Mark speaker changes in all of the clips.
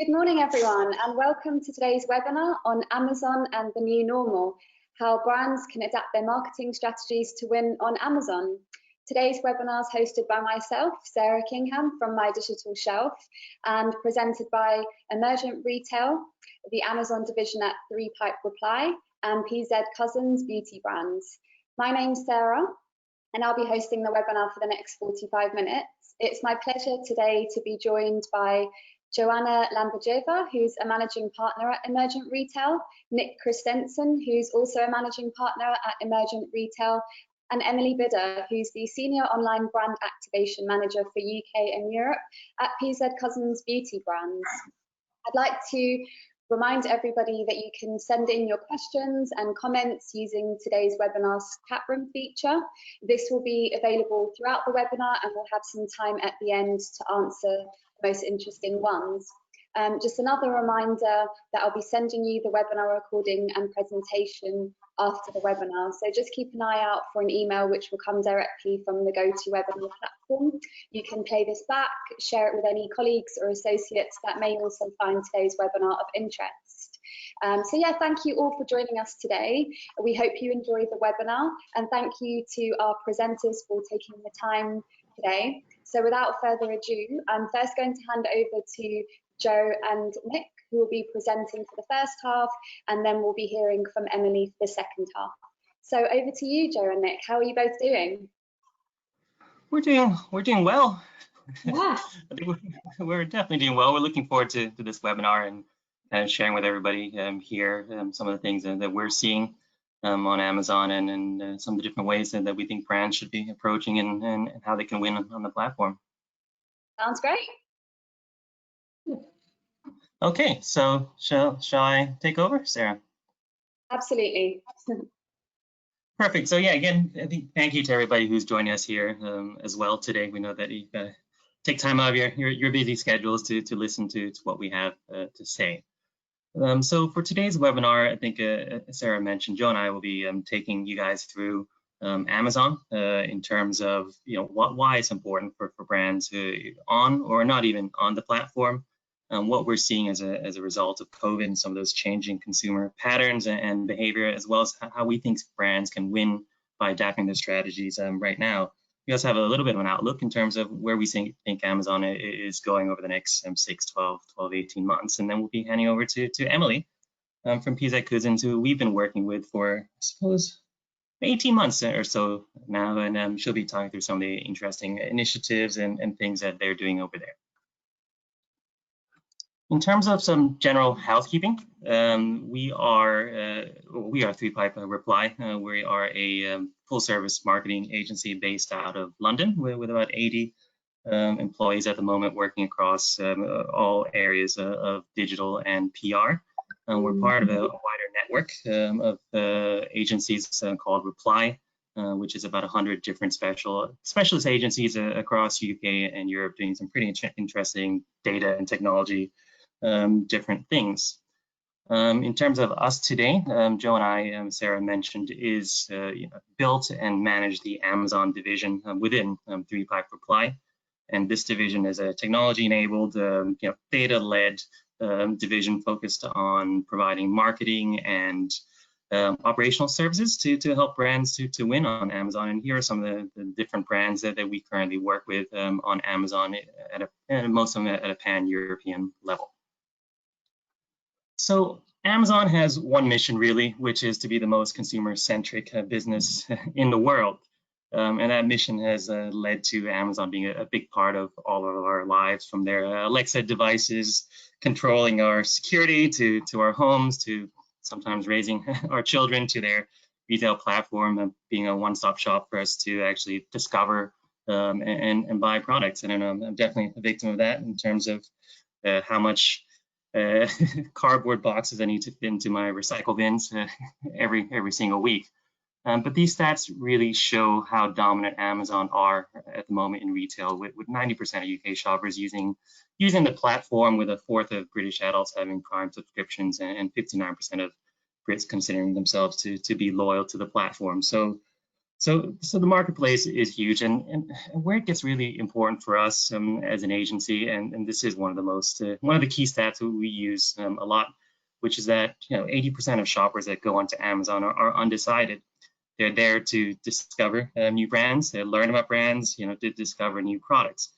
Speaker 1: Good morning, everyone, and welcome to today's webinar on Amazon and the new normal, how brands can adapt their marketing strategies to win on Amazon. Today's webinar is hosted by myself, Sarah Kingham from My Digital Shelf, and presented by Emergent Retail, the Amazon division at 3Pipe Reply, and PZ Cussons Beauty Brands. My name's Sarah, and I'll be hosting the webinar for the next 45 minutes. It's my pleasure today to be joined by Joanna Lamberjeva, who's a managing partner at Emergent Retail, Nick Christensen, who's also a managing partner at Emergent Retail, and Emily Bidder, who's the Senior Online Brand Activation Manager for UK and Europe at PZ Cussons Beauty Brands. I'd like to remind everybody that you can send in your questions and comments using today's webinar's chat room feature. This will be available throughout the webinar, and we'll have some time at the end to answer the most interesting ones. Just another reminder that I'll be sending you the webinar recording and presentation after the webinar. So just keep an eye out for an email which will come directly from the GoToWebinar platform. You can play this back, share it with any colleagues or associates that may also find today's webinar of interest. So yeah, thank you all for joining us today. We hope you enjoy the webinar, and thank you to our presenters for taking the time today. So without further ado, I'm first going to hand over to Joe and Nick, who will be presenting for the first half, and then we'll be hearing from Emily for the second half. So over to you, Joe and Nick. How are you both doing?
Speaker 2: We're doing well.
Speaker 1: Yeah.
Speaker 2: I think we're definitely doing well. We're looking forward to this webinar and sharing with everybody here some of the things that we're seeing on Amazon and some of the different ways that we think brands should be approaching and how they can win on the platform.
Speaker 1: Sounds great.
Speaker 2: Okay, so shall I take over, Sarah?
Speaker 1: Absolutely.
Speaker 2: Perfect. So yeah, again, I think thank you to everybody who's joining us here as well today. We know that you take time out of your busy schedules to listen to what we have to say. So for today's webinar, I think Sarah mentioned, Joe and I will be taking you guys through Amazon in terms of why it's important for brands on or not even on the platform. What we're seeing as a result of COVID and some of those changing consumer patterns and behavior, as well as how we think brands can win by adapting their strategies right now. We also have a little bit of an outlook in terms of where we think Amazon is going over the next 6, 12, 18 months. And then we'll be handing over to Emily from PZ Cussons, who we've been working with for, I suppose, 18 months or so now. And she'll be talking through some of the interesting initiatives and things that they're doing over there. In terms of some general housekeeping, we are 3Pipe Reply. We are a full-service marketing agency based out of London with about 80 employees at the moment, working across all areas of digital and PR. We're part of a wider network of agencies called Reply, which is about 100 different specialist agencies across UK and Europe, doing some pretty interesting data and technology different things. In terms of us today, Joe and I, Sarah mentioned, is built and manage the Amazon division within 3Pipe Reply, and this division is a technology-enabled, data-led division focused on providing marketing and operational services to help brands to win on Amazon. And here are some of the different brands that we currently work with on Amazon, and most of them at a pan-European level. So Amazon has one mission, really, which is to be the most consumer-centric business in the world. And that mission has led to Amazon being a big part of all of our lives, from their Alexa devices, controlling our security, to our homes, to sometimes raising our children, to their retail platform, being a one-stop shop for us to actually discover and buy products. And I'm definitely a victim of that in terms of how much cardboard boxes I need to fit into my recycle bins every single week. But these stats really show how dominant Amazon are at the moment in retail, with 90% of UK shoppers using the platform, with a fourth of British adults having Prime subscriptions and 59% of Brits considering themselves to be loyal to the platform. So So the marketplace is huge, and where it gets really important for us as an agency, and this is one of the most one of the key stats that we use a lot, which is that 80% of shoppers that go onto Amazon are undecided. They're there to discover new brands, they learn about brands, to discover new products,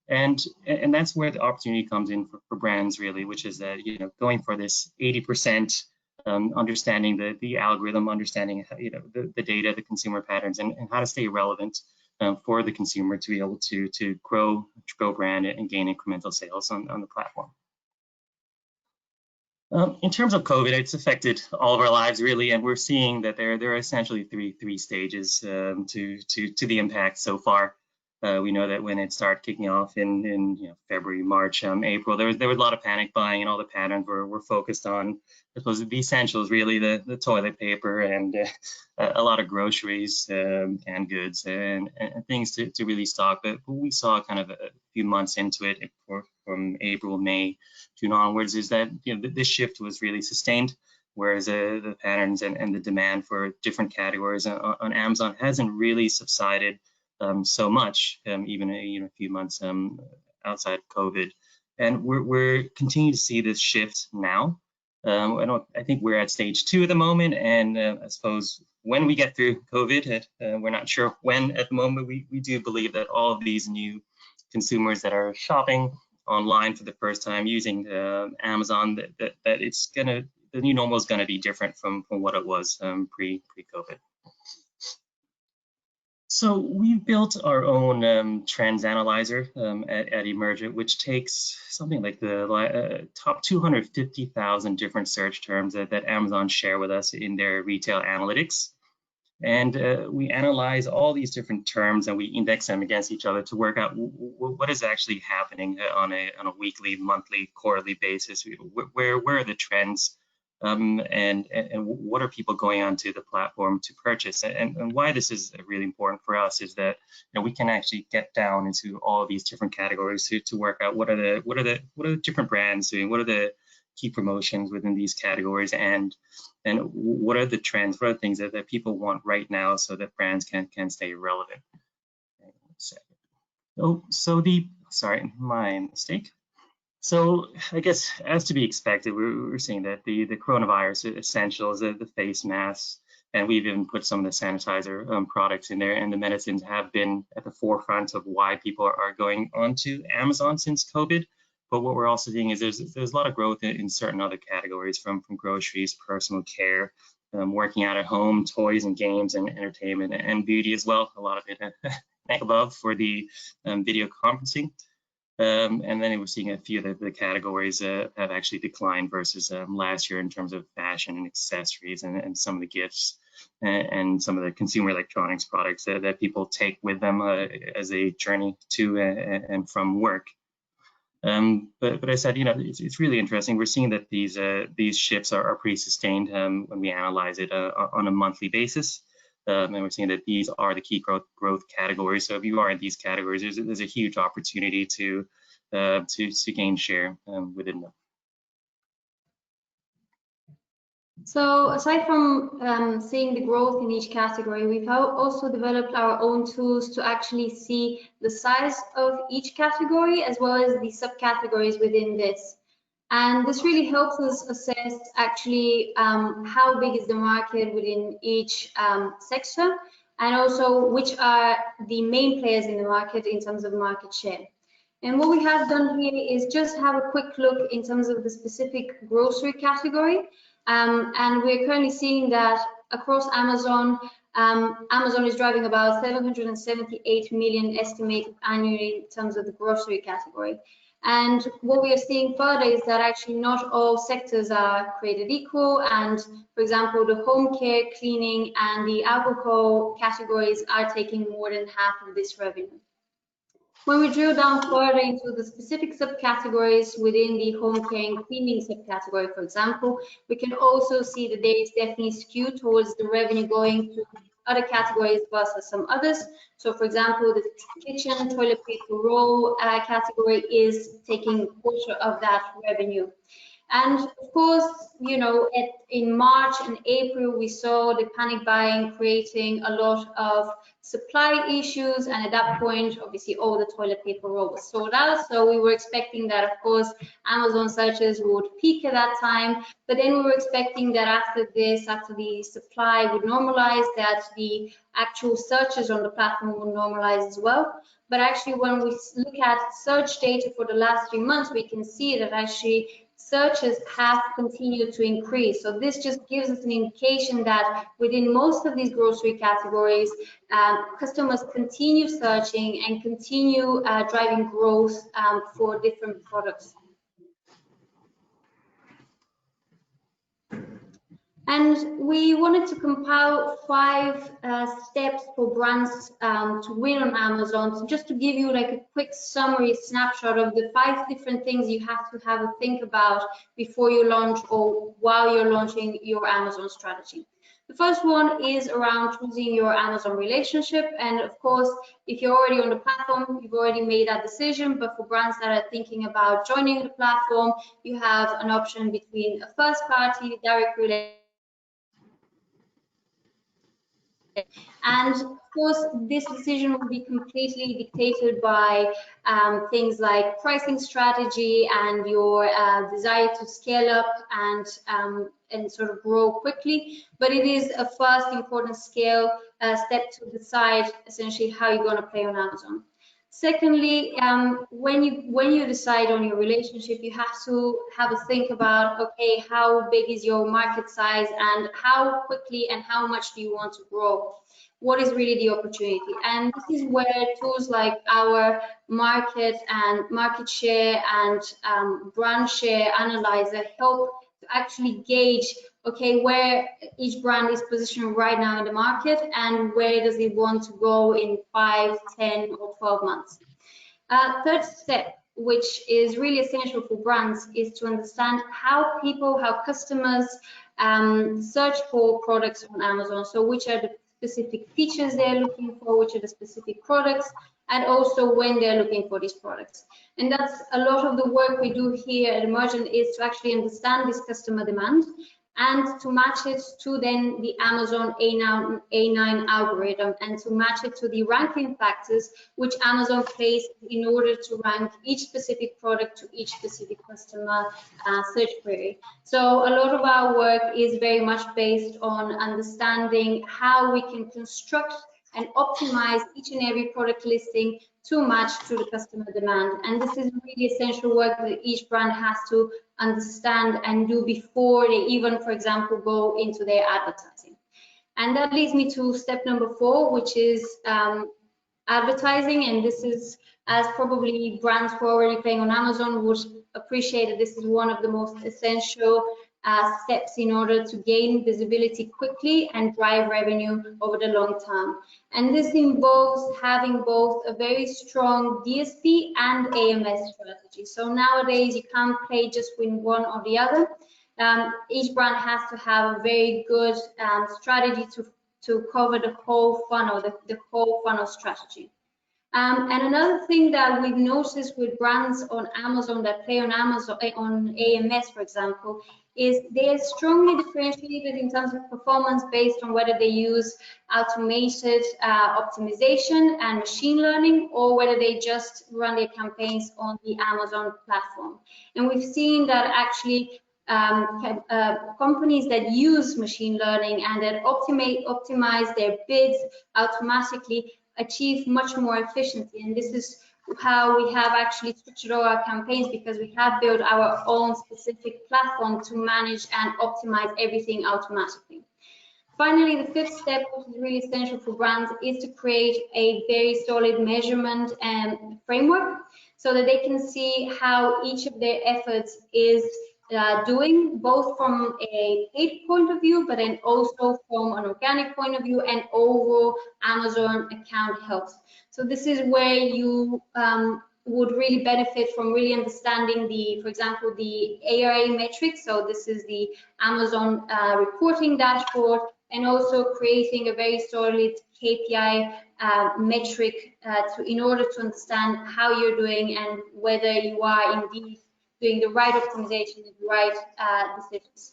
Speaker 2: and that's where the opportunity comes in for brands really, which is that going for this 80%. Understanding the algorithm, understanding the data, the consumer patterns, and how to stay relevant for the consumer to be able to grow brand and gain incremental sales on the platform. In terms of COVID, it's affected all of our lives really, and we're seeing that there are essentially three stages to the impact so far. We know that when it started kicking off in February, March, April, there was a lot of panic buying, and all the patterns were focused on, I suppose, the essentials, really, the toilet paper and a lot of groceries, canned goods, and things to really stock. But what we saw kind of a few months into it, from April, May, June onwards, is that this shift was really sustained, whereas the patterns and the demand for different categories on Amazon hasn't really subsided so much, even a few months outside of COVID, and we're continuing to see this shift now. I think we're at stage 2 at the moment, and I suppose when we get through COVID, we're not sure when at the moment. We do believe that all of these new consumers that are shopping online for the first time using Amazon, that it's the new normal is gonna be different from what it was pre-COVID. So we've built our own trends analyzer at Emergent, which takes something like the top 250,000 different search terms that Amazon share with us in their retail analytics. And we analyze all these different terms and we index them against each other to work out what is actually happening on a weekly, monthly, quarterly basis. Where are the trends? And what are people going onto the platform to purchase, and why this is really important for us is that we can actually get down into all of these different categories to work out what are the different brands doing, what are the key promotions within these categories, and what are the trends, what are the things that people want right now so that brands can stay relevant. Sorry, my mistake. So I guess, as to be expected, we're seeing that the coronavirus essentials, the face masks, and we've even put some of the sanitizer products in there, and the medicines have been at the forefront of why people are going onto Amazon since COVID. But what we're also seeing is there's a lot of growth in certain other categories, from groceries, personal care, working out at home, toys and games, and entertainment, and beauty as well. A lot of it above for the video conferencing. And then we're seeing a few of the categories have actually declined versus last year in terms of fashion and accessories and some of the gifts and some of the consumer electronics products that people take with them as they journey to and from work. But I said, it's really interesting. We're seeing that these shifts are pretty sustained when we analyze it on a monthly basis. And we're seeing that these are the key growth categories. So if you are in these categories, there's a huge opportunity to gain share within them.
Speaker 3: So aside from seeing the growth in each category, we've also developed our own tools to actually see the size of each category as well as the subcategories within this. And this really helps us assess actually how big is the market within each sector, and also which are the main players in the market in terms of market share. And what we have done here is just have a quick look in terms of the specific grocery category. And we're currently seeing that across Amazon, Amazon is driving about 778 million estimated annually in terms of the grocery category. And what we are seeing further is that actually not all sectors are created equal. And for example, the home care, cleaning, and the alcohol categories are taking more than half of this revenue. When we drill down further into the specific subcategories within the home care and cleaning subcategory, for example, we can also see that there is definitely skewed towards the revenue going to other categories versus some others. So for example, the kitchen toilet paper roll category is taking a quarter of that revenue. And of course, you know, in March and April, we saw the panic buying creating a lot of supply issues. And at that point, obviously, all the toilet paper roll was sold out. So we were expecting that, of course, Amazon searches would peak at that time. But then we were expecting that after this, after the supply would normalize, that the actual searches on the platform would normalize as well. But actually, when we look at search data for the last 3 months, we can see that actually searches have continued to increase. So this just gives us an indication that within most of these grocery categories, customers continue searching and continue driving growth for different products. And we wanted to compile 5 steps for brands to win on Amazon. So just to give you like a quick summary snapshot of the 5 different things you have to have a think about before you launch or while you're launching your Amazon strategy. The first one is around choosing your Amazon relationship. And of course, if you're already on the platform, you've already made that decision. But for brands that are thinking about joining the platform, you have an option between a first party, direct relationship. And of course, this decision will be completely dictated by things like pricing strategy and your desire to scale up and sort of grow quickly. But it is a first important step to decide essentially how you're going to play on Amazon. Secondly, when you decide on your relationship, you have to have a think about, okay, how big is your market size and how quickly and how much do you want to grow? What is really the opportunity? And this is where tools like our market share and brand share analyzer help to actually gauge, okay, where each brand is positioned right now in the market and where does it want to go in 5, 10, or 12 months. Third step, which is really essential for brands, is to understand how customers search for products on Amazon. So which are the specific features they're looking for, which are the specific products, and also when they're looking for these products. And that's a lot of the work we do here at Emergent, is to actually understand this customer demand and to match it to then the Amazon A9 algorithm and to match it to the ranking factors which Amazon places in order to rank each specific product to each specific customer search query. So a lot of our work is very much based on understanding how we can construct and optimize each and every product listing to match to the customer demand. And this is really essential work that each brand has to understand and do before they even, for example, go into their advertising. And that leads me to step number 4, which is advertising. And this is, as probably brands who are already playing on Amazon would appreciate, that this is one of the most essential steps in order to gain visibility quickly and drive revenue over the long term. And this involves having both a very strong DSP and AMS strategy. So nowadays you can't play just with one or the other. Each brand has to have a very good strategy to cover the whole funnel, the whole funnel strategy. And another thing that we've noticed with brands on Amazon that play on Amazon, on AMS, for example, is they are strongly differentiated in terms of performance based on whether they use automated optimization and machine learning, or whether they just run their campaigns on the Amazon platform. And we've seen that actually companies that use machine learning and that optimize their bids automatically achieve much more efficiency. And this is how we have actually structured all our campaigns, because we have built our own specific platform to manage and optimize everything automatically. Finally, the 5th step, which is really essential for brands, is to create a very solid measurement framework so that they can see how each of their efforts is doing, both from a paid point of view, but then also from an organic point of view and overall Amazon account health. So this is where you would really benefit from really understanding the, for example, the ARA metrics. So this is the Amazon reporting dashboard, and also creating a very solid KPI metric in order to understand how you're doing and whether you are indeed doing the right optimization and the right decisions.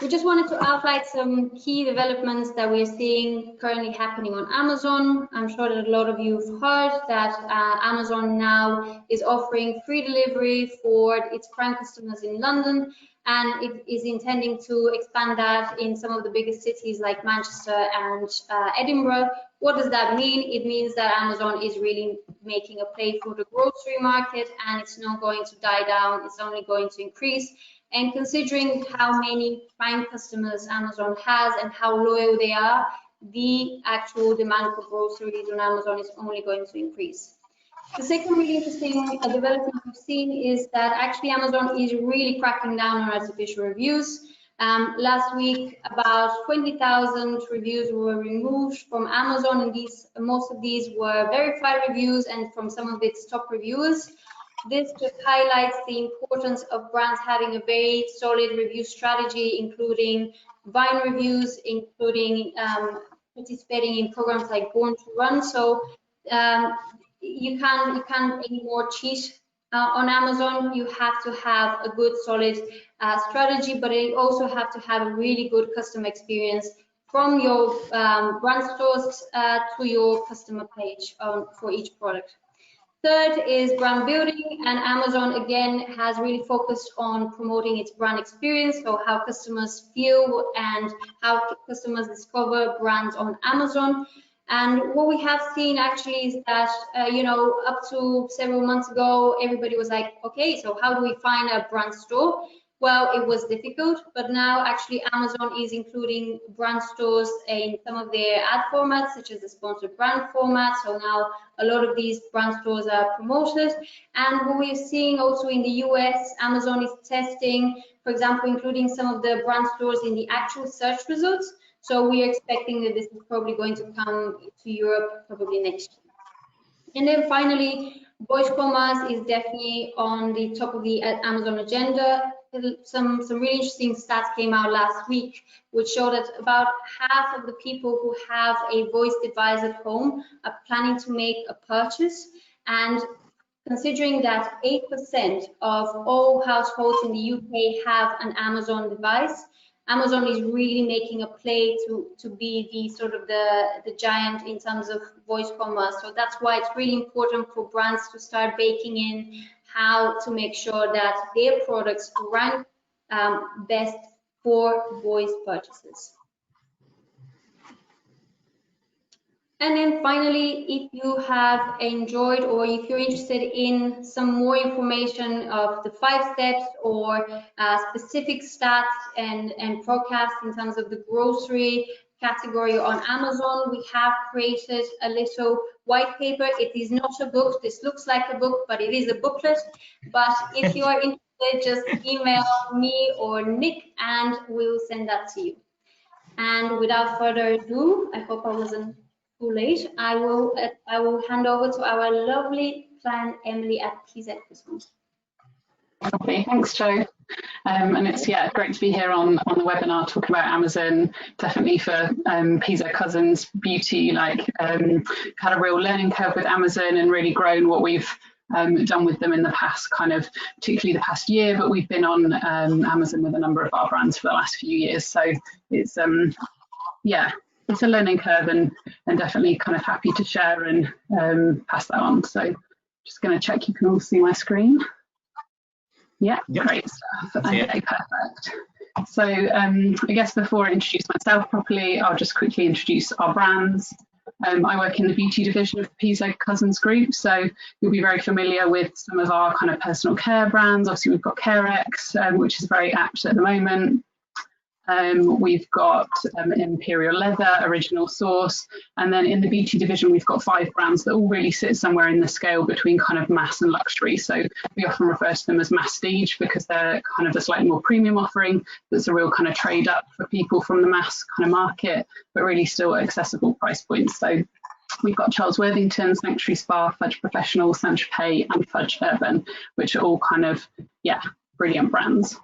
Speaker 3: We just wanted to outline some key developments that we're seeing currently happening on Amazon. I'm sure that a lot of you have heard that Amazon now is offering free delivery for its Prime customers in London, and it is intending to expand that in some of the biggest cities like Manchester and Edinburgh. What does that mean? It means that Amazon is really making a play for the grocery market, and it's not going to die down, it's only going to increase. And considering how many Prime customers Amazon has and how loyal they are, the actual demand for groceries on Amazon is only going to increase. The second really interesting development we've seen is that actually Amazon is really cracking down on artificial reviews. Last week, about 20,000 reviews were removed from Amazon, and most of these were verified reviews and from some of its top reviewers. This just highlights the importance of brands having a very solid review strategy, including Vine reviews, including participating in programs like Born to Run. So you can't anymore cheat on Amazon. You have to have a good, solid strategy, but you also have to have a really good customer experience from your brand stores to your customer page for each product. Third is brand building, and Amazon again has really focused on promoting its brand experience, so how customers feel and how customers discover brands on Amazon. And what we have seen actually is that, you know, up to several months ago, everybody was like, okay, so how do we find a brand store? Well, it was difficult, but now actually Amazon is including brand stores in some of their ad formats, such as the sponsored brand format. So now a lot of these brand stores are promoted. And what we're seeing also in the US, Amazon is testing, for example, including some of the brand stores in the actual search results. So we're expecting that this is probably going to come to Europe probably next year. And then finally, voice commerce is definitely on the top of the Amazon agenda. Some really interesting stats came out last week, which show that about half of the people who have a voice device at home are planning to make a purchase. And considering that 8% of all households in the UK have an Amazon device, Amazon is really making a play to be the sort of the giant in terms of voice commerce. So that's why it's really important for brands to start baking in how to make sure that their products rank best for voice purchases. And then finally, if you have enjoyed or if you're interested in some more information of the 5 steps or specific stats and forecasts in terms of the grocery category on Amazon, we have created a little white paper. It is not a book. This looks like a book, but it is a booklet. But if you are interested, just email me or Nick and we'll send that to you. And without further ado, I hope I wasn't too late. I will hand over to our lovely client Emily at PZ Cussons.
Speaker 4: Lovely, thanks Jo. And it's great to be here on the webinar talking about Amazon. Definitely for PZ Cussons Beauty, had a real learning curve with Amazon and really grown what we've done with them in the past, particularly the past year, but we've been on Amazon with a number of our brands for the last few years. So it's it's a learning curve and definitely happy to share and pass that on. So just going to check you can all see my screen. Yeah, yep. Great stuff. Okay, perfect. So I guess before I introduce myself properly, I'll just quickly introduce our brands. I work in the beauty division of PZ Cussons Group, so you'll be very familiar with some of our personal care brands. Obviously, we've got Carex, which is very apt at the moment. We've got Imperial Leather, Original Source, and then in the beauty division we've got 5 brands that all really sit somewhere in the scale between mass and luxury. So we often refer to them as masstige because they're a slightly more premium offering that's a real trade up for people from the mass market, but really still at accessible price points. So we've got Charles Worthington, Sanctuary Spa, Fudge Professional, Saint Tropez and Fudge Urban, which are all brilliant brands.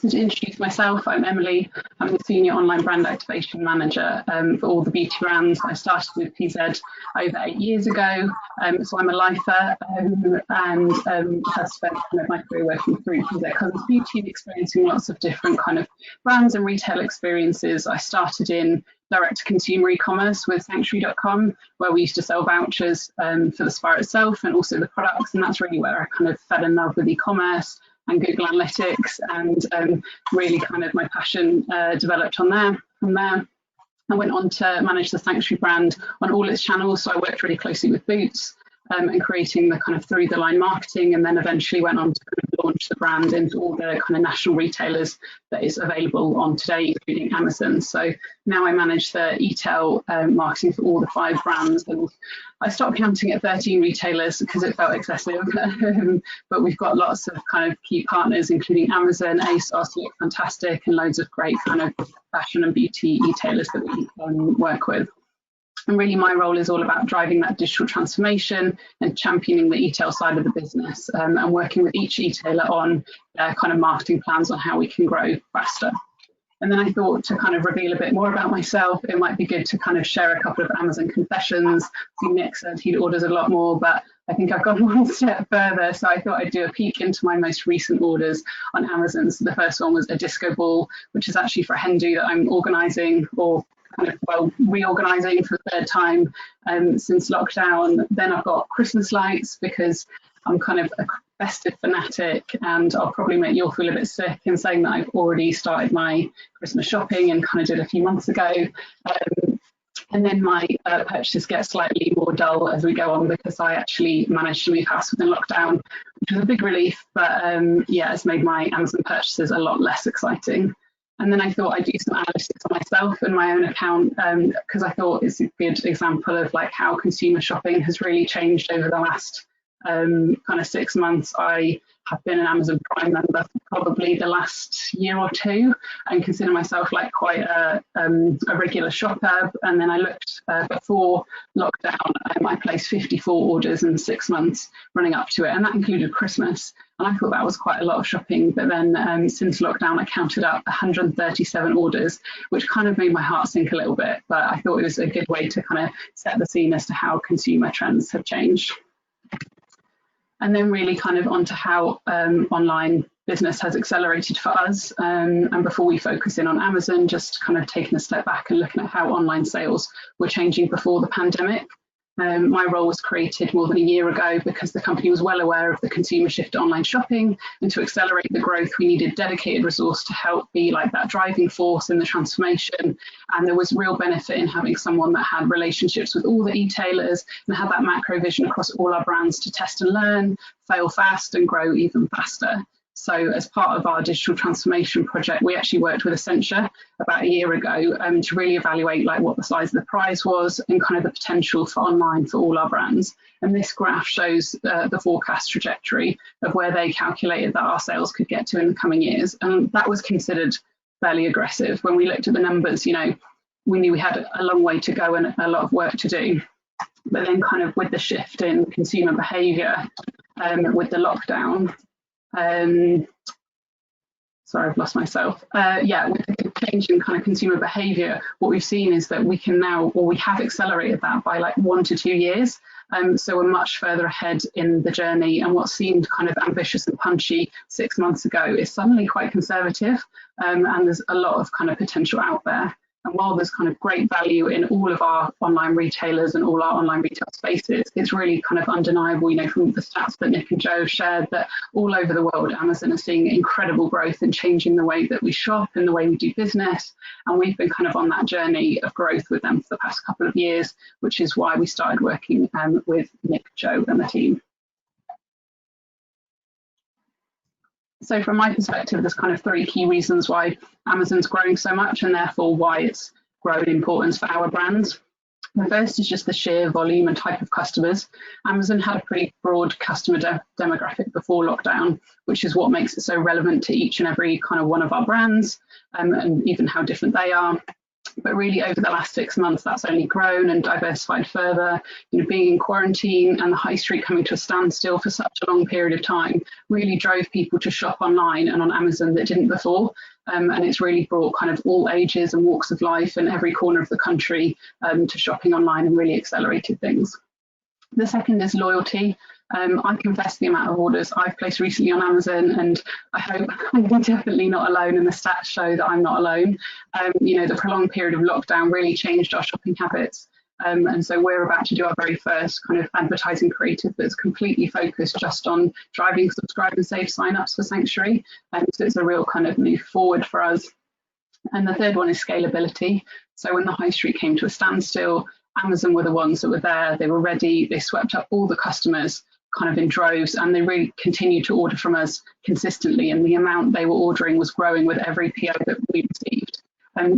Speaker 4: So to introduce myself, I'm Emily. I'm the Senior Online Brand Activation Manager for all the beauty brands. I started with PZ over 8 years ago, so I'm a lifer and have spent kind of my career working through PZ Cousins Beauty and experiencing lots of different kind of brands and retail experiences. I started in direct-to-consumer e-commerce with Sanctuary.com, where we used to sell vouchers for the spa itself and also the products, and that's really where I kind of fell in love with e-commerce and Google Analytics, and really kind of my passion developed on there. From there, I went on to manage the Sanctuary brand on all its channels, so I worked really closely with Boots and creating the kind of through the line marketing, and then eventually went on to kind of launch the brand into all the kind of national retailers that is available on today, including Amazon. So now I manage the e-tail marketing for all the 5 brands, and I stopped counting at 13 retailers because it felt excessive, but we've got lots of kind of key partners, including Amazon, ASOS, Look Fantastic, and loads of great kind of fashion and beauty e-tailers that we work with. And really my role is all about driving that digital transformation and championing the e-tail side of the business, and working with each e-tailer on their kind of marketing plans on how we can grow faster. And then I thought to kind of reveal a bit more about myself, it might be good to kind of share a couple of Amazon confessions. See, Nick said he orders a lot more, but I think I've gone one step further. So I thought I'd do a peek into my most recent orders on Amazon. So the first one was a disco ball, which is actually for a hen do that I'm organising, or kind of, well, reorganising for the 3rd time since lockdown. Then I've got Christmas lights because I'm kind of a festive fanatic, and I'll probably make you all feel a bit sick in saying that I've already started my Christmas shopping and kind of did a few months ago. And then my purchases get slightly more dull as we go on because I actually managed to move house within lockdown, which was a big relief, but yeah, it's made my Amazon purchases a lot less exciting. And then I thought I'd do some analysis on myself and my own account, because I thought it's a good example of like how consumer shopping has really changed over the last kind of 6 months. I have been an Amazon Prime member for probably the last year or 2 and consider myself like quite a regular shopper. And then I looked before lockdown, I placed 54 orders in 6 months running up to it, and that included Christmas. And I thought that was quite a lot of shopping, but then since lockdown I counted up 137 orders, which kind of made my heart sink a little bit, but I thought it was a good way to kind of set the scene as to how consumer trends have changed. And then really kind of onto how online business has accelerated for us. And before we focus in on Amazon, just kind of taking a step back and looking at how online sales were changing before the pandemic. My role was created more than a year ago because the company was well aware of the consumer shift to online shopping, and to accelerate the growth we needed dedicated resource to help be like that driving force in the transformation. And there was real benefit in having someone that had relationships with all the e-tailers and had that macro vision across all our brands to test and learn, fail fast and grow even faster. So as part of our digital transformation project, we actually worked with Accenture about a year ago to really evaluate like what the size of the prize was and kind of the potential for online for all our brands. And this graph shows the forecast trajectory of where they calculated that our sales could get to in the coming years. And that was considered fairly aggressive. When we looked at the numbers, you know, we knew we had a long way to go and a lot of work to do. But then kind of with the shift in consumer behaviour, with the lockdown, sorry, I've lost myself. Yeah, with the change in kind of consumer behaviour, what we've seen is that we can now, or we have accelerated that by like 1 to 2 years. So we're much further ahead in the journey, and what seemed kind of ambitious and punchy 6 months ago is suddenly quite conservative, and there's a lot of kind of potential out there. And while there's kind of great value in all of our online retailers and all our online retail spaces, it's really kind of undeniable, you know, from the stats that Nick and Joe shared, that all over the world, Amazon is seeing incredible growth and changing the way that we shop and the way we do business. And we've been kind of on that journey of growth with them for the past couple of years, which is why we started working with Nick, Joe and the team. So from my perspective, there's kind of 3 key reasons why Amazon's growing so much, and therefore why it's grown in importance for our brands. The first is just the sheer volume and type of customers. Amazon had a pretty broad customer demographic before lockdown, which is what makes it so relevant to each and every kind of one of our brands, and even how different they are. But really over the last 6 months, that's only grown and diversified further. You know, being in quarantine and the high street coming to a standstill for such a long period of time really drove people to shop online and on Amazon that didn't before. And it's really brought kind of all ages and walks of life and every corner of the country to shopping online and really accelerated things. The second is loyalty. I confess the amount of orders I've placed recently on Amazon, and I hope I'm definitely not alone, and the stats show that I'm not alone. You know, the prolonged period of lockdown really changed our shopping habits. And so we're about to do our very first kind of advertising creative that's completely focused just on driving subscribe and save signups for Sanctuary. So it's a real kind of move forward for us. And the third one is scalability. So when the high street came to a standstill, Amazon were the ones that were there, they were ready, they swept up all the customers kind of in droves, and they really continued to order from us consistently, and the amount they were ordering was growing with every PO that we received.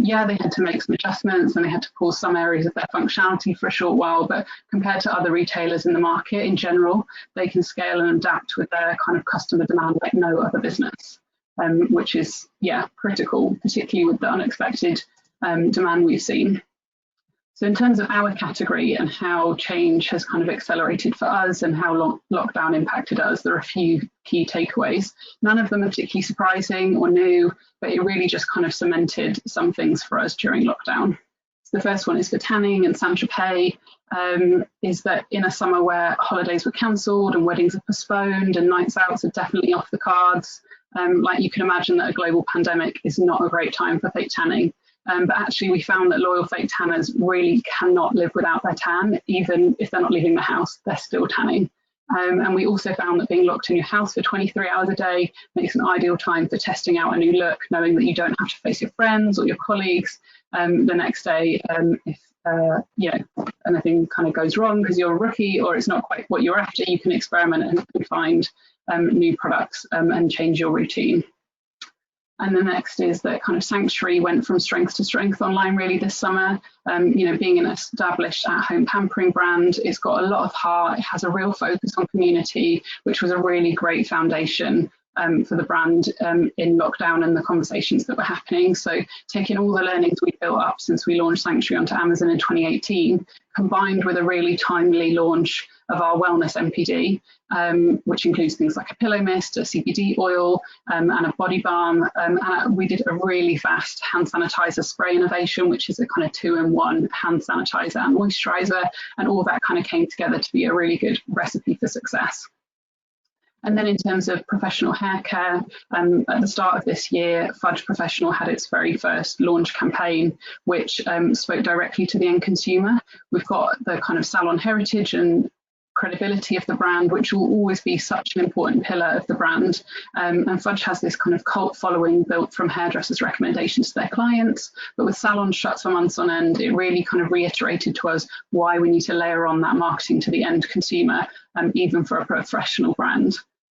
Speaker 4: Yeah, they had to make some adjustments and they had to pause some areas of their functionality for a short while, but compared to other retailers in the market in general, they can scale and adapt with their kind of customer demand like no other business, which is, yeah, critical, particularly with the unexpected demand we've seen. So in terms of our category and how change has kind of accelerated for us and how lockdown impacted us, there are a few key takeaways. None of them are particularly surprising or new, but it really just kind of cemented some things for us during lockdown. So the first one is for tanning and Saint-Tropez, is that in a summer where holidays were cancelled and weddings are postponed and nights out are definitely off the cards, like you can imagine that a global pandemic is not a great time for fake tanning. But actually we found that loyal fake tanners really cannot live without their tan, even if they're not leaving the house, they're still tanning. And we also found that being locked in your house for 23 hours a day makes an ideal time for testing out a new look, knowing that you don't have to face your friends or your colleagues the next day if you know, anything kind of goes wrong because you're a rookie or it's not quite what you're after. You can experiment and find new products and change your routine. And the next is that kind of Sanctuary went from strength to strength online really this summer. You know, being an established at-home pampering brand, it's got a lot of heart. It has a real focus on community, which was a really great foundation for the brand in lockdown and the conversations that were happening. So taking all the learnings we built up since we launched Sanctuary onto Amazon in 2018, combined with a really timely launch of our wellness MPD, which includes things like a pillow mist, a CBD oil, and a body balm. And we did a really fast hand sanitizer spray innovation, which is a kind of 2-in-1 hand sanitizer and moisturizer. And all that kind of came together to be a really good recipe for success. And then in terms of professional hair care, at the start of this year, Fudge Professional had its very first launch campaign, which spoke directly to the end consumer. We've got the kind of salon heritage and credibility of the brand, which will always be such an important pillar of the brand. And Fudge has this kind of cult following built from hairdressers' recommendations to their clients. But with salons shut for months on end, it really kind of reiterated to us why we need to layer on that marketing to the end consumer, even for a professional brand.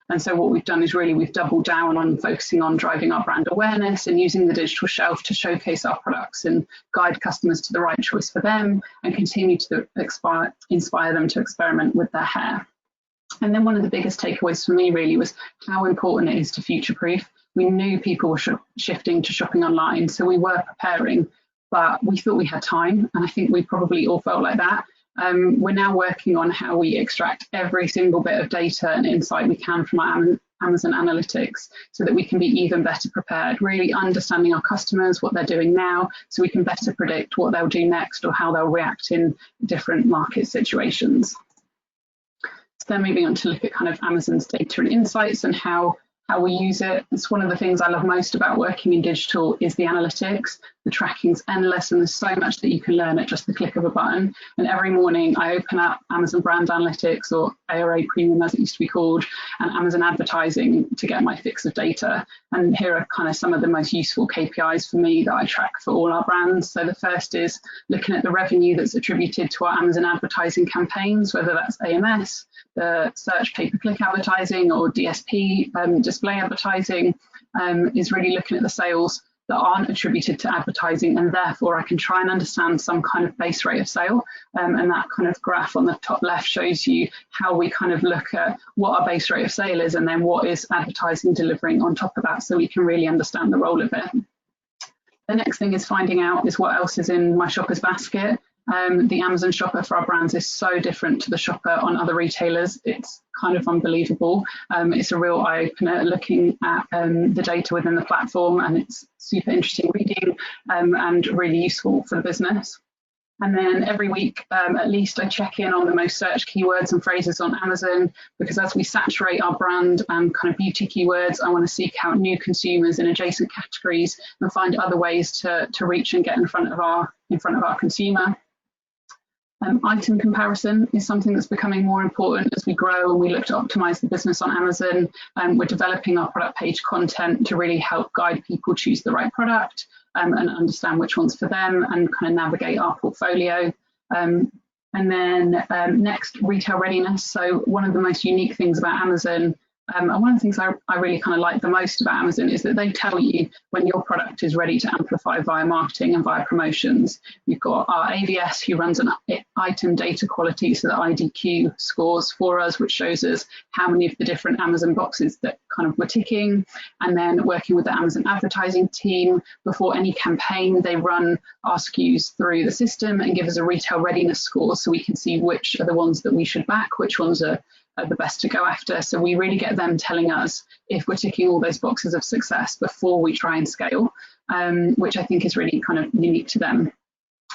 Speaker 4: And so what we've done is really we've doubled down on focusing on driving our brand awareness and using the digital shelf to showcase our products and guide customers to the right choice for them and continue to inspire them to experiment with their hair. And then one of the biggest takeaways for me really was how important it is to future-proof. We knew people were shifting to shopping online, so we were preparing, but we thought we had time, and I think we probably all felt like that. We're now working on how we extract every single bit of data and insight we can from our Amazon analytics so that we can be even better prepared, really understanding our customers, what they're doing now, so we can better predict what they'll do next or how they'll react in different market situations. So then moving on to look at kind of Amazon's data and insights and how we use it. It's one of the things I love most about working in digital is the analytics. The tracking's endless and there's so much that you can learn at just the click of a button. And every morning I open up Amazon Brand Analytics, or ARA Premium as it used to be called, and Amazon Advertising to get my fix of data. And here are kind of some of the most useful KPIs for me that I track for all our brands. So the first is looking at the revenue that's attributed to our Amazon advertising campaigns, whether that's AMS, the search pay-per-click advertising, or DSP display advertising, is really looking at the sales that aren't attributed to advertising, and therefore I can try and understand some kind of base rate of sale. And that kind of graph on the top left shows you how we kind of look at what our base rate of sale is and then what is advertising delivering on top of that, so we can really understand the role of it. The next thing is finding out is what else is in my shopper's basket. The Amazon shopper for our brands is so different to the shopper on other retailers. It's kind of unbelievable. It's a real eye-opener looking at the data within the platform, and it's super interesting reading and really useful for the business. And then every week, at least, I check in on the most searched keywords and phrases on Amazon, because as we saturate our brand and kind of beauty keywords, I want to seek out new consumers in adjacent categories and find other ways to reach and get in front of our consumer. Item comparison is something that's becoming more important as we grow and we look to optimize the business on Amazon. We're developing our product page content to really help guide people choose the right product and understand which one's for them and kind of navigate our portfolio. And then next, retail readiness. So one of the most unique things about Amazon, and one of the things I really kind of like the most about Amazon is that they tell you when your product is ready to amplify via marketing and via promotions. We've got our AVS who runs an item data quality, so the IDQ scores for us, which shows us how many of the different Amazon boxes that kind of we're ticking. And then working with the Amazon advertising team, before any campaign, they run our SKUs through the system and give us a retail readiness score so we can see which are the ones that we should back, which ones are the best to go after. So we really get them telling us if we're ticking all those boxes of success before we try and scale, which I think is really kind of unique to them.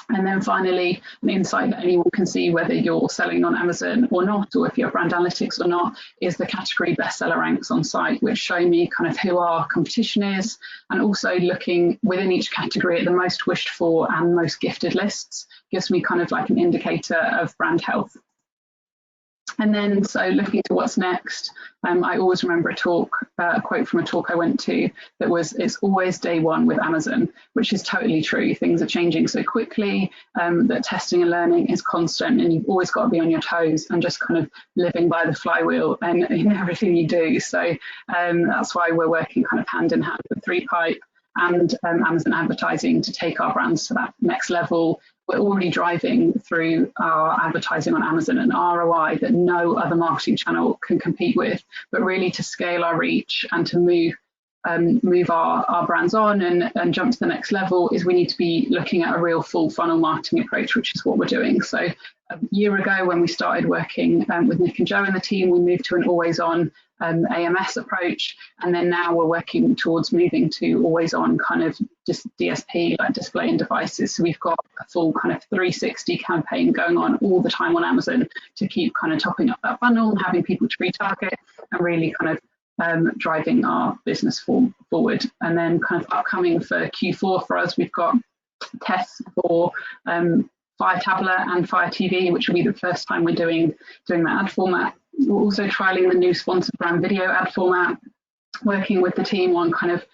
Speaker 4: And then finally, an insight that anyone can see whether you're selling on Amazon or not, or if you have brand analytics or not, is the category bestseller ranks on site, which show me kind of who our competition is, and also looking within each category at the most wished for and most gifted lists gives me kind of like an indicator of brand health. And then, so looking to what's next, I always remember a quote from a talk I went to that was, "It's always day one with Amazon," which is totally true. Things are changing so quickly that testing and learning is constant, and you've always got to be on your toes and just kind of living by the flywheel and in everything you do. So that's why we're working kind of hand in hand with 3Pipe and Amazon advertising to take our brands to that next level. We're already driving through our advertising on Amazon an ROI that no other marketing channel can compete with, but really to scale our reach and to move our brands on and jump to the next level is we need to be looking at a real full funnel marketing approach, which is what we're doing. So a year ago when we started working with Nick and Joe and the team, we moved to an always on AMS approach, and then now we're working towards moving to always on kind of just DSP, like display and devices. So we've got a full kind of 360 campaign going on all the time on Amazon to keep kind of topping up that funnel and having people to retarget and really kind of driving our business forward. And then kind of upcoming for Q4 for us, we've got tests for Fire Tablet and Fire TV, which will be the first time we're doing that ad format. We're also trialing the new sponsored brand video ad format, working with the team on kind of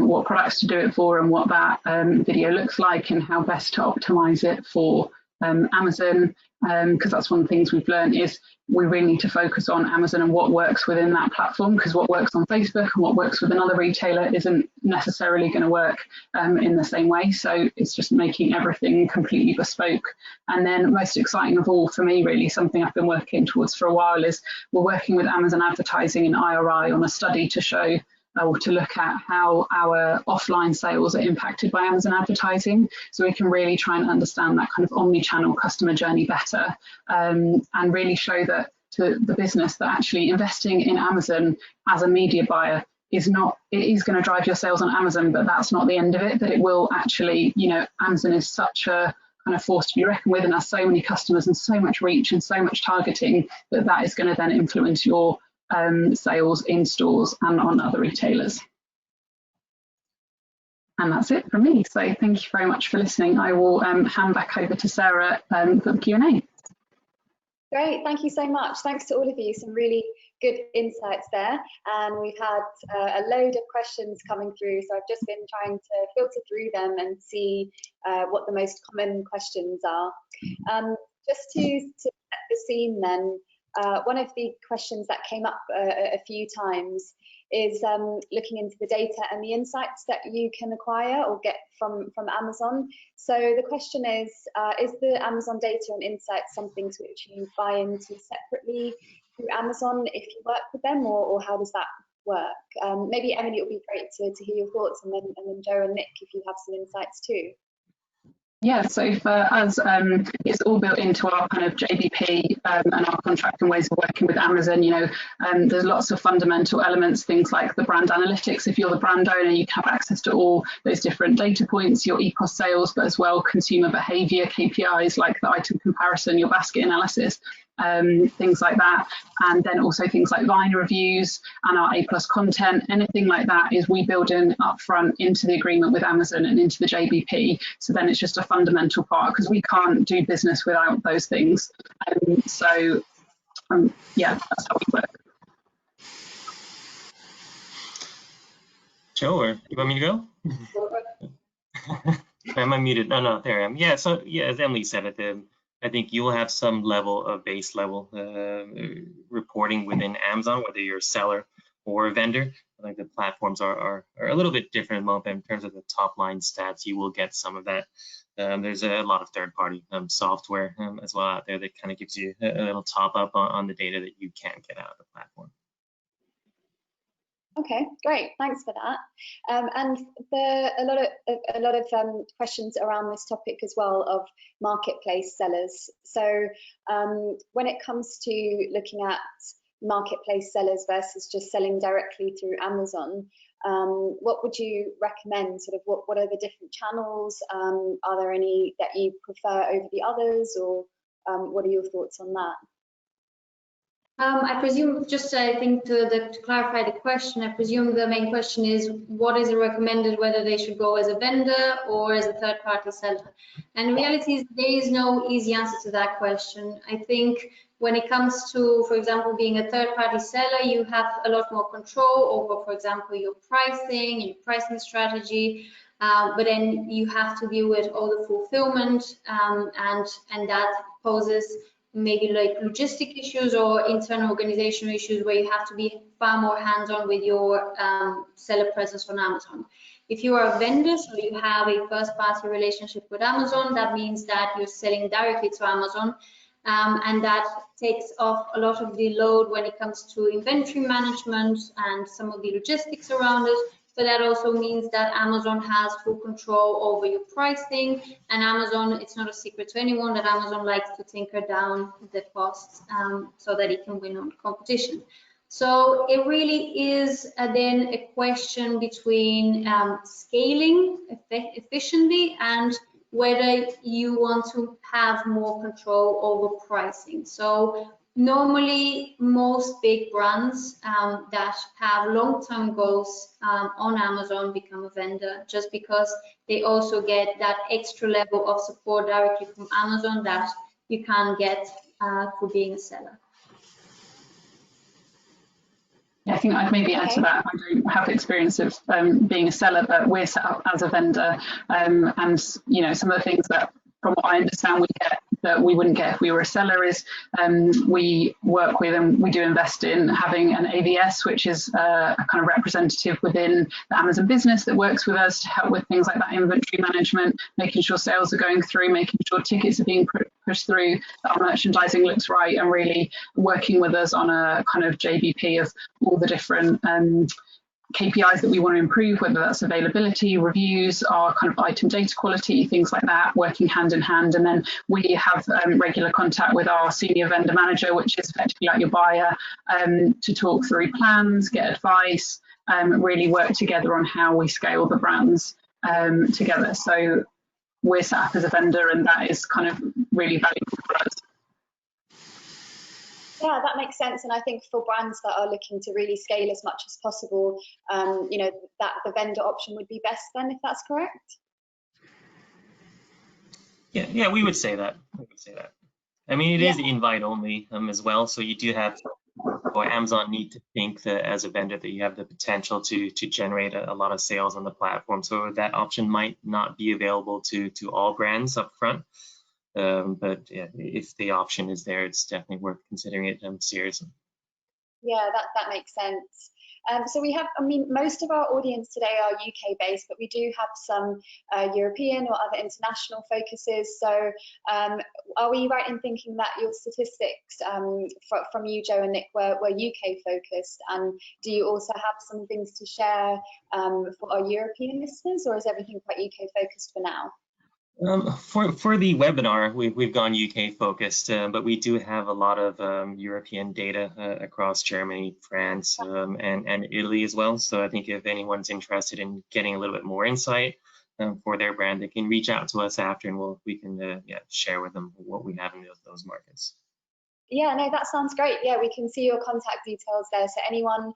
Speaker 4: what products to do it for and what that video looks like and how best to optimize it for Amazon, because that's one of the things we've learned is we really need to focus on Amazon and what works within that platform, because what works on Facebook and what works with another retailer isn't necessarily going to work in the same way. So it's just making everything completely bespoke. And then most exciting of all for me, really, something I've been working towards for a while is we're working with Amazon advertising and IRI on a study to show or to look at how our offline sales are impacted by Amazon advertising, so we can really try and understand that kind of omni-channel customer journey better, and really show that to the business that actually investing in Amazon as a media buyer is not, it is going to drive your sales on Amazon, but that's not the end of it, that it will actually, you know, Amazon is such a kind of force to be reckoned with and has so many customers and so much reach and so much targeting that is going to then influence your sales in stores and on other retailers. And that's it from me. So thank you very much for listening. I will hand back over to Sarah for the Q&A.
Speaker 1: Great, thank you so much. Thanks to all of you, some really good insights there. And we've had a load of questions coming through, so I've just been trying to filter through them and see what the most common questions are. Just to set the scene then, one of the questions that came up a few times is looking into the data and the insights that you can acquire or get from Amazon. So the question is the Amazon data and insights something which you buy into separately through Amazon if you work with them, or how does that work? Maybe Emily, it would be great to hear your thoughts, and then Joe and Nick, if you have some insights too.
Speaker 4: Yeah, so for us, it's all built into our kind of JBP and our contract and ways of working with Amazon. You know, there's lots of fundamental elements, things like the brand analytics. If you're the brand owner, you can have access to all those different data points, your EPOS sales, but as well consumer behaviour KPIs like the item comparison, your basket analysis, things like that. And then also things like Vine reviews and our A+ content, anything like that is we build in upfront into the agreement with Amazon and into the JBP. So then it's just a fundamental part, because we can't do business without those things. Yeah, that's how we work.
Speaker 2: Joe, or you want me to go? Am I muted? No, there I am. Yeah, so yeah, as Emily said, I think you will have some level of base level reporting within Amazon, whether you're a seller or a vendor. I think the platforms are a little bit different in terms of the top line stats. You will get some of that. There's a lot of third-party software as well out there that kind of gives you a little top up on the data that you can't get out of the platform.
Speaker 1: Okay, great. Thanks for that. And a lot of questions around this topic as well of marketplace sellers. So when it comes to looking at marketplace sellers versus just selling directly through Amazon, what would you recommend? Sort of what are the different channels? Are there any that you prefer over the others, or what are your thoughts on that?
Speaker 3: I presume, just I think to clarify the question, I presume the main question is what is recommended, whether they should go as a vendor or as a third-party seller. And the reality is there is no easy answer to that question. I think when it comes to, for example, being a third-party seller, you have a lot more control over, for example, your pricing, your pricing strategy. But then you have to deal with all the fulfillment, and that poses maybe like logistic issues or internal organizational issues where you have to be far more hands-on with your seller presence on Amazon. If you are a vendor, so you have a first-party relationship with Amazon, that means that you're selling directly to Amazon, and that takes off a lot of the load when it comes to inventory management and some of the logistics around it. But that also means that Amazon has full control over your pricing, and Amazon, it's not a secret to anyone that Amazon likes to tinker down the costs so that it can win on competition. So it really is then a question between scaling efficiently and whether you want to have more control over pricing. So normally, most big brands that have long-term goals on Amazon become a vendor, just because they also get that extra level of support directly from Amazon that you can't get for being a seller.
Speaker 4: Yeah, I think I'd maybe add to that. I don't have experience of being a seller, but we're set up as a vendor, and you know, some of the things that, from what I understand, we get that we wouldn't get if we were a seller is we work with and we do invest in having an AVS, which is a kind of representative within the Amazon business that works with us to help with things like that inventory management, making sure sales are going through, making sure tickets are being pushed through, that our merchandising looks right, and really working with us on a kind of JBP of all the different KPIs that we want to improve, whether that's availability, reviews, our kind of item data quality, things like that, working hand in hand. And then we have regular contact with our senior vendor manager, which is effectively like your buyer, to talk through plans, get advice, really work together on how we scale the brands together. So we're set up as a vendor, and that is kind of really valuable for us.
Speaker 1: Yeah, that makes sense. And I think for brands that are looking to really scale as much as possible, you know, that the vendor option would be best then, if that's correct.
Speaker 2: Yeah, we would say that. I mean, it is invite only as well. So you do have, or Amazon need to think that as a vendor that you have the potential to generate a lot of sales on the platform. So that option might not be available to all brands up front. But yeah, if the option is there, it's definitely worth considering it seriously.
Speaker 1: Yeah, that makes sense. So we have, I mean, most of our audience today are UK based, but we do have some European or other international focuses. So are we right in thinking that your statistics from you, Joe and Nick, were UK focused? And do you also have some things to share for our European listeners, or is everything quite UK focused for now?
Speaker 2: For the webinar, we've gone UK focused, but we do have a lot of European data across Germany, France, and Italy as well. So I think if anyone's interested in getting a little bit more insight for their brand, they can reach out to us after, and we can share with them what we have in those markets.
Speaker 1: Yeah, no, that sounds great. Yeah, we can see your contact details there. So anyone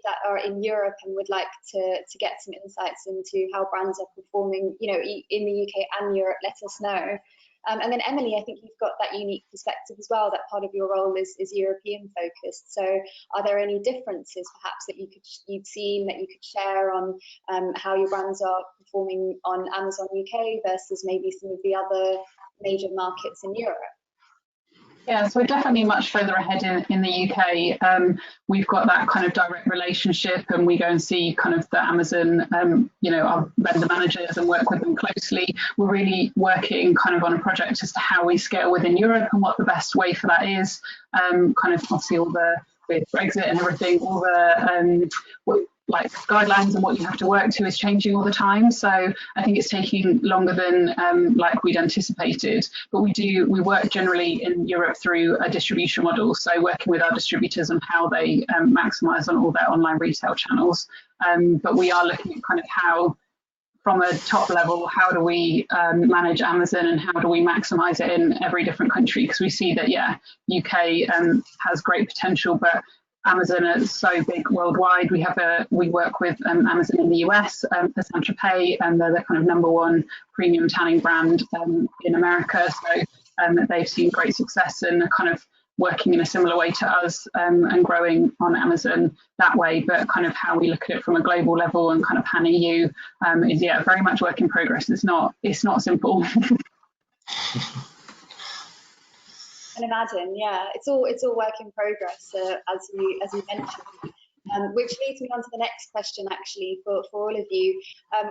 Speaker 1: that are in Europe and would like to get some insights into how brands are performing, you know, in the UK and Europe, let us know. And then Emily, I think you've got that unique perspective as well, that part of your role is European focused. So are there any differences perhaps that you'd seen that you could share on how your brands are performing on Amazon UK versus maybe some of the other major markets in Europe?
Speaker 4: Yeah, so we're definitely much further ahead in the UK. We've got that kind of direct relationship, and we go and see kind of the Amazon, you know, our vendor managers and work with them closely. We're really working kind of on a project as to how we scale within Europe and what the best way for that is. Kind of obviously all the, with Brexit and everything, all the like guidelines and what you have to work to is changing all the time. So I think it's taking longer than like we'd anticipated. But we work generally in Europe through a distribution model. So working with our distributors and how they maximise on all their online retail channels. But we are looking at kind of how, from a top level, how do we manage Amazon and how do we maximise it in every different country? Because we see that, yeah, UK has great potential, but Amazon is so big worldwide. We work with Amazon in the US for Saint-Tropez, and they're the kind of #1 premium tanning brand in America. So they've seen great success and are kind of working in a similar way to us and growing on Amazon that way. But kind of how we look at it from a global level and kind of pan-EU is, yeah, very much work in progress. It's not simple.
Speaker 1: I can imagine, yeah, it's all work in progress, as you mentioned, which leads me on to the next question actually for all of you.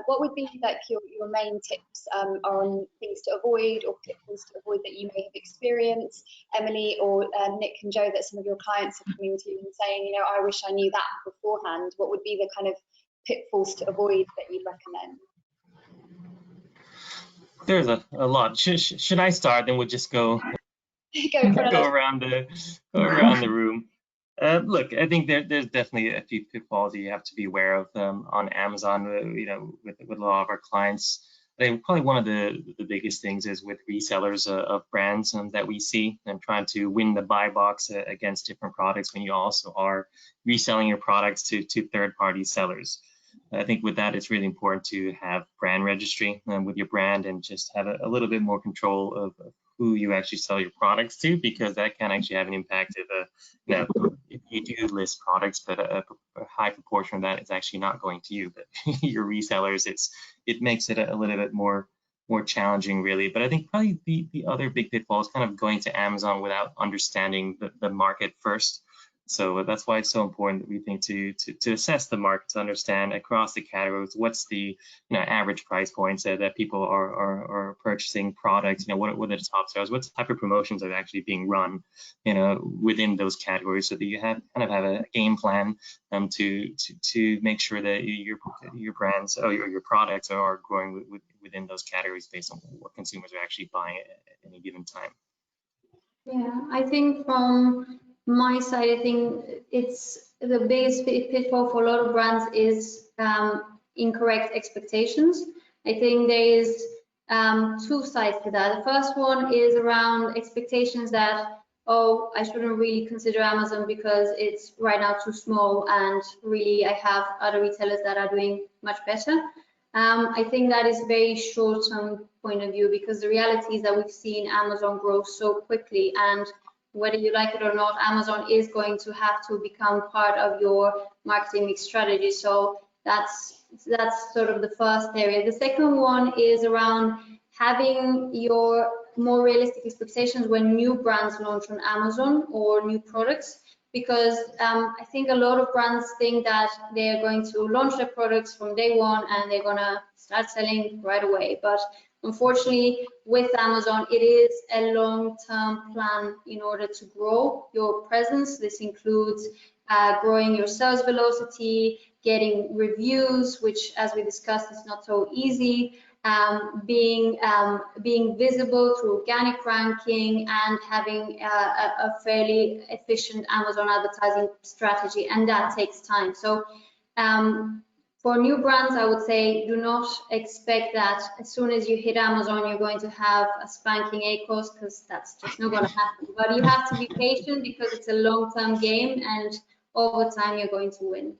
Speaker 1: What would be like your main tips on things to avoid or pitfalls to avoid that you may have experienced, Emily or Nick and Joe, that some of your clients are coming to you and saying, you know, I wish I knew that beforehand? What would be the kind of pitfalls to avoid that you'd recommend?
Speaker 2: There's a lot. Should I start? Then we'll just go around the room. Look, I think there's definitely a few pitfalls that you have to be aware of on Amazon. You know, with a lot of our clients, I think probably one of the biggest things is with resellers of brands that we see, and trying to win the buy box against different products when you also are reselling your products to third-party sellers. I think with that, it's really important to have brand registry with your brand and just have a little bit more control of who you actually sell your products to, because that can actually have an impact if you do list products, but a high proportion of that is actually not going to you, but your resellers. It makes it a little bit more challenging, really. But I think probably the other big pitfall is kind of going to Amazon without understanding the market first. So that's why it's so important that we think to assess the market, to understand across the categories what's the average price points that people are purchasing products. What are the top sellers? What type of promotions are actually being run, within those categories, so that you have a game plan to make sure that your brands or your products are growing within those categories based on what consumers are actually buying at any given time.
Speaker 3: Yeah, I think from my side, I think it's the biggest pitfall for a lot of brands is incorrect expectations. I think there is two sides to that. The first one is around expectations that, oh, I shouldn't really consider Amazon because it's right now too small, and really I have other retailers that are doing much better. I think that is a very short-term point of view, because the reality is that we've seen Amazon grow so quickly, and whether you like it or not, Amazon is going to have to become part of your marketing mix strategy. So that's sort of the first area. The second one is around having your more realistic expectations when new brands launch on Amazon or new products. because I think a lot of brands think that they're going to launch their products from day one and they're gonna start selling right away. But unfortunately, with Amazon, it is a long-term plan in order to grow your presence. This includes growing your sales velocity, getting reviews, which, as we discussed, is not so easy, being visible through organic ranking, and having a fairly efficient Amazon advertising strategy, and that takes time. So for new brands, I would say do not expect that as soon as you hit Amazon, you're going to have a spanking ACoS, because that's just not going to happen. But you have to be patient because it's a long-term game, and over time you're going to win.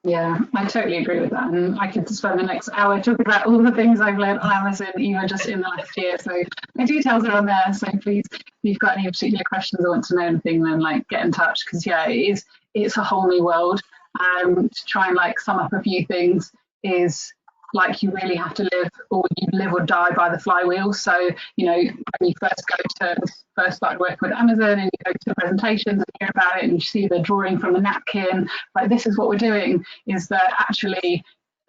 Speaker 4: Yeah, I totally agree with that, and I could spend the next hour talking about all the things I've learned on Amazon, even just in the last year. So my details are on there. So please, if you've got any particular questions or want to know anything, then like get in touch, because yeah, it's a whole new world. To try and like sum up a few things is like you really have to live, or you live or die by the flywheel. So you know, when you first started working with Amazon and you go to presentations and hear about it and you see the drawing from the napkin, like this is what we're doing, is that actually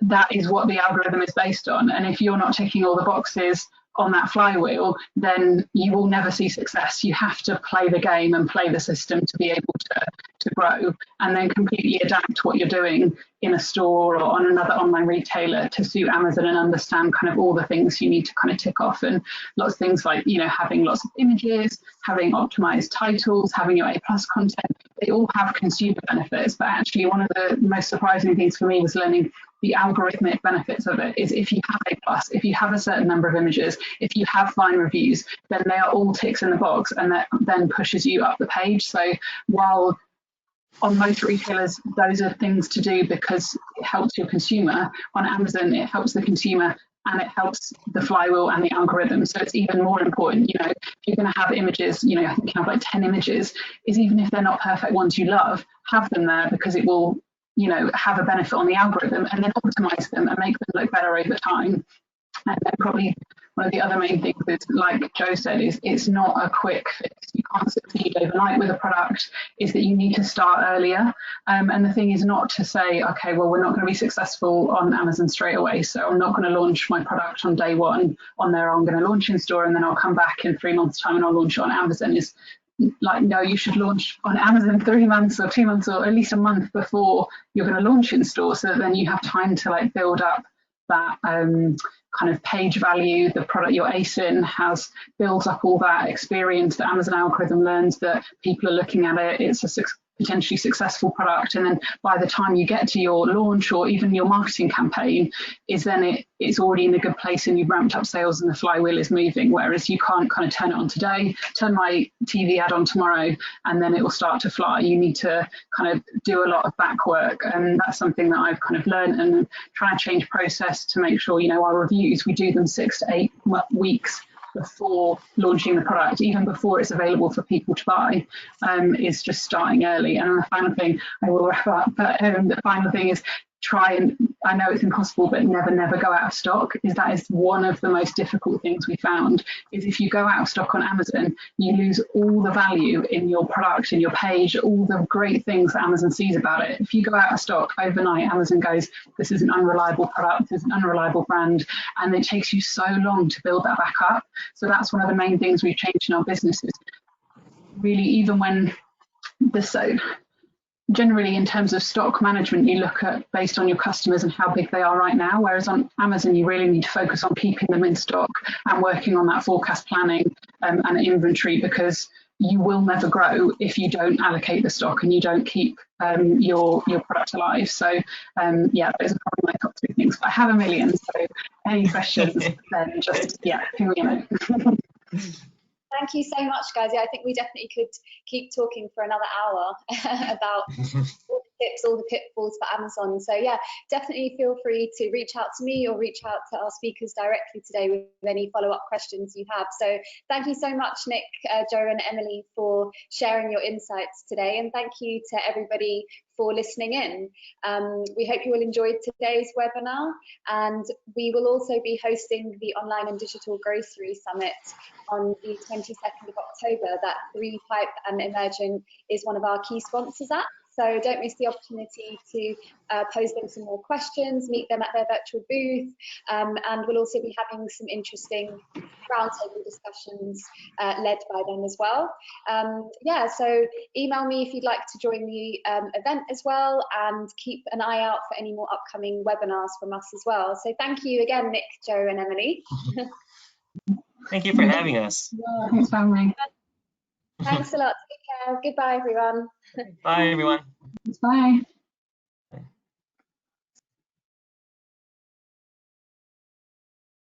Speaker 4: that is what the algorithm is based on. And if you're not ticking all the boxes on that flywheel, then you will never see success. You have to play the game and play the system to be able to grow, and then completely adapt what you're doing in a store or on another online retailer to suit Amazon, and understand kind of all the things you need to kind of tick off. And lots of things like, you know, having lots of images, having optimized titles, having your A+ content, they all have consumer benefits. But actually one of the most surprising things for me was learning the algorithmic benefits of it. Is if you have A+, if you have a certain number of images, if you have fine reviews, then they are all ticks in the box, and that then pushes you up the page. So while on most retailers, those are things to do because it helps your consumer, on Amazon, it helps the consumer and it helps the flywheel and the algorithm. So it's even more important, you know, if you're going to have images, you know, I think you have like 10 images, is even if they're not perfect ones you love, have them there, because it will, you know, have a benefit on the algorithm, and then optimize them and make them look better over time. And then probably one of the other main things is, like Joe said, is it's not a quick fix. You can't succeed overnight with a product, is that you need to start earlier. And the thing is not to say, okay, well, we're not going to be successful on Amazon straight away, so I'm not going to launch my product on day one on there. I'm going to launch in store and then I'll come back in 3 months' time and I'll launch it on Amazon. Is like, no, you should launch on Amazon 3 months or 2 months or at least a month before you're going to launch in store, so that then you have time to like build up that kind of page value. The product your ASIN has builds up all that experience. The Amazon algorithm learns that people are looking at it, it's a potentially successful product, and then by the time you get to your launch or even your marketing campaign, is then it's already in a good place and you've ramped up sales and the flywheel is moving. Whereas you can't kind of turn it on today, turn my TV ad on tomorrow, and then it will start to fly. You need to kind of do a lot of back work, and that's something that I've kind of learned, and try and change process to make sure, you know, our reviews, we do them 6 to 8 weeks before launching the product, even before it's available for people to buy, is just starting early. And the final thing, I will wrap up, but the final thing is try and, I know it's impossible, but never go out of stock. That is one of the most difficult things we found, is if you go out of stock on Amazon, you lose all the value in your product, in your page, all the great things that Amazon sees about it. If you go out of stock overnight, Amazon goes, this is an unreliable product, this is an unreliable brand, and it takes you so long to build that back up. So that's one of the main things we've changed in our businesses. Really, even when generally in terms of stock management, you look at based on your customers and how big they are right now, whereas on Amazon you really need to focus on keeping them in stock and working on that forecast planning and inventory, because you will never grow if you don't allocate the stock and you don't keep your product alive. So yeah, those are probably my top 3 things, but I have a million, so any questions then just ping me in.
Speaker 1: Thank you so much, guys. Yeah, I think we definitely could keep talking for another hour about tips, all the pitfalls for Amazon. So yeah, definitely feel free to reach out to me or reach out to our speakers directly today with any follow-up questions you have. So thank you so much, Nick, Joe and Emily, for sharing your insights today, and thank you to everybody for listening in. We hope you all enjoyed today's webinar, and we will also be hosting the Online and Digital Grocery Summit on the 22nd of October that 3Pipe and Emergent is one of our key sponsors at. So don't miss the opportunity to pose them some more questions, meet them at their virtual booth, and we'll also be having some interesting roundtable discussions led by them as well. Yeah, so email me if you'd like to join the event as well, and keep an eye out for any more upcoming webinars from us as well. So thank you again, Nick, Joe and Emily.
Speaker 2: Thank you for having us.
Speaker 4: Yeah, thanks for having me.
Speaker 1: Thanks a lot. Take care. Goodbye, everyone.
Speaker 2: Bye, everyone.
Speaker 4: Bye.